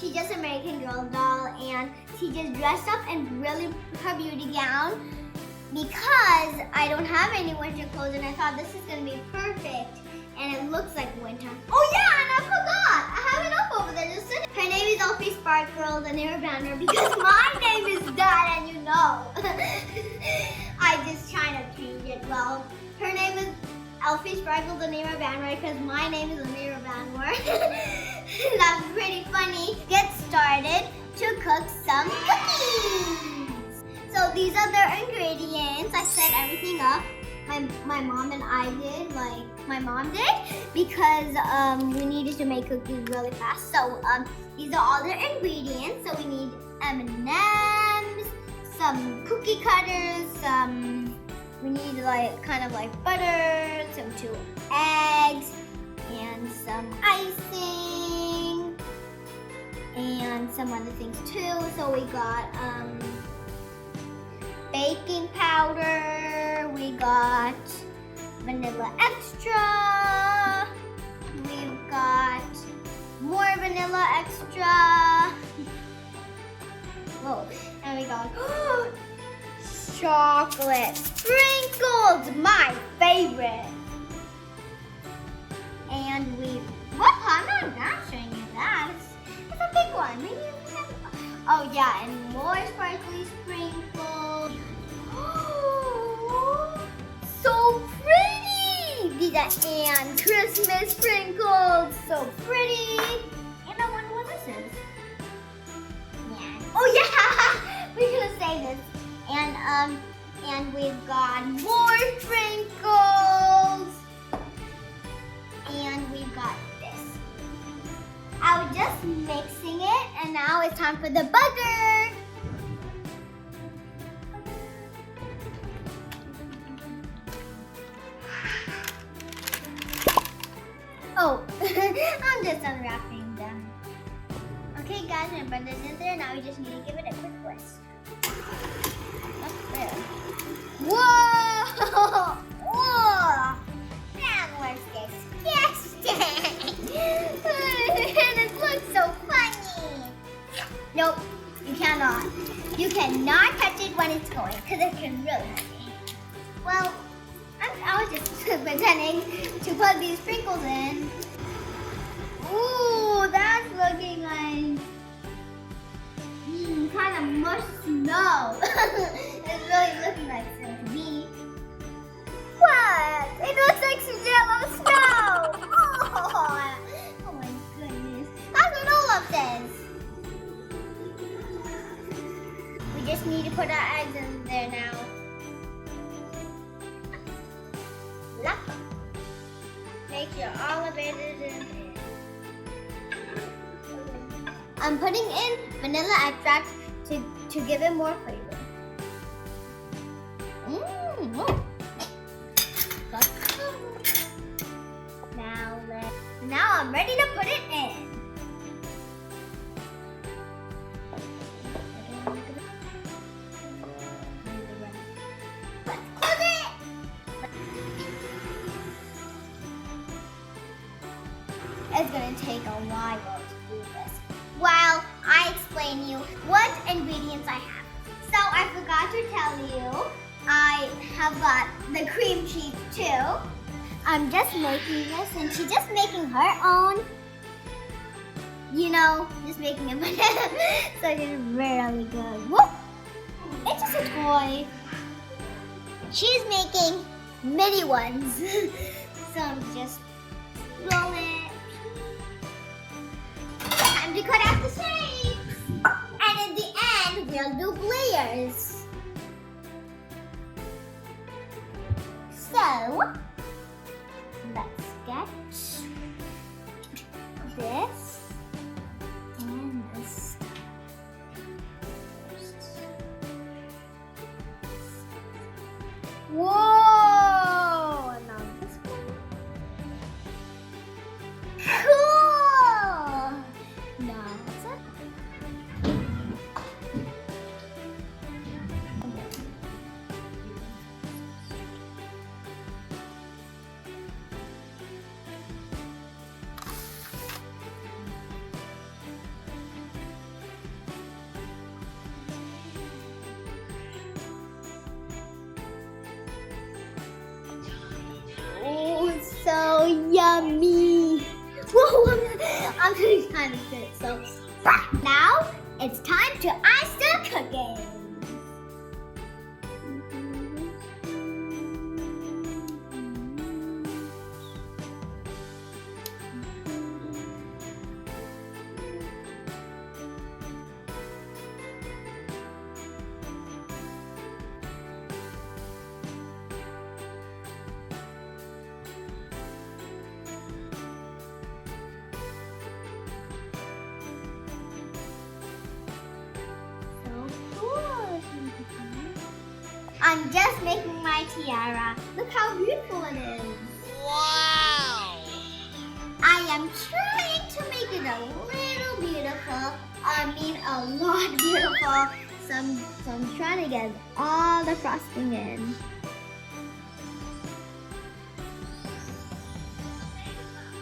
she's just an American Girl doll, and she just dressed up in really her beauty gown because I don't have any winter clothes, and I thought this is gonna be perfect, and it looks like winter. Oh yeah, and I forgot, I have it up over there just sitting. Her name is Elfie Sparkle, Aneira banner, because my name is that, and you know. I just trying to change it. Well, her name is Elfie Sparkle, Aneira banner, because my name is Aneira banner. That's pretty funny. Get started to cook some cookies. So these are the ingredients. I set everything up. My mom and I did, like my mom did, because we needed to make cookies really fast. So these are all the ingredients. So we need M&Ms, some cookie cutters, we need like kind of like butter, some 2 eggs, and some icing, and some other things too. So we got baking powder, we got vanilla extra, we've got more vanilla extra. Whoa, and we got chocolate sprinkles, my favorite. And I'm not showing you that. It's a big one. Maybe it's oh yeah, and more sparkly sprinkles. So pretty! These are and Christmas sprinkles. So pretty. And I wonder what this is. Yeah. Oh yeah! We're gonna say this. And we've got more sprinkles. And we've got this. I was just mixing it, and now it's time for the butter. Oh, I'm just unwrapping them. Okay, guys, my butter's in there. Now we just need to give it a quick whisk. Whoa! Whoa! That was disgusting. And it looks so funny. Nope, you cannot. You cannot touch it when it's going, because it can really hurt you. Well, I was just pretending to put these sprinkles in. Ooh, that's looking like kind of mush snow. It's really looking like snow to me. What? It looks like some yellow snow. Oh my goodness. That's what Olaf says. We just need to put our eggs in there now. Lock them. Make sure all of it is in there. I'm putting in vanilla extract to give it more flavor. Now I'm ready to put it in. Let's close it. It's gonna take a while to do this. While I explain you what ingredients I have. So I forgot to tell you, I have got the cream cheese too. I'm just making this, and she's just making her own. You know, just making it. So it's really good. Whoop! It's just a toy. She's making mini ones. So I'm just roll it. Time to cut out the shapes. And in the end, we'll do layers. So, let's get this and this first. Whoa! Now this one. Cool! Now that's it. yummy. Whoa, I'm really trying to fit. So now it's time to ice the cookies. I'm just making my tiara. Look how beautiful it is. Wow! I am trying to make it a little beautiful. I mean a lot beautiful. So I'm trying to get all the frosting in.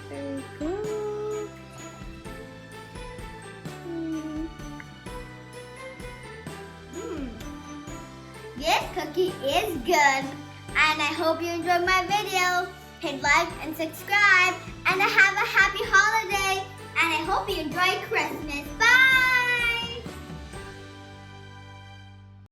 There we go. This cookie is good, and I hope you enjoyed my video. Hit like and subscribe, and have a happy holiday, and I hope you enjoy Christmas. Bye!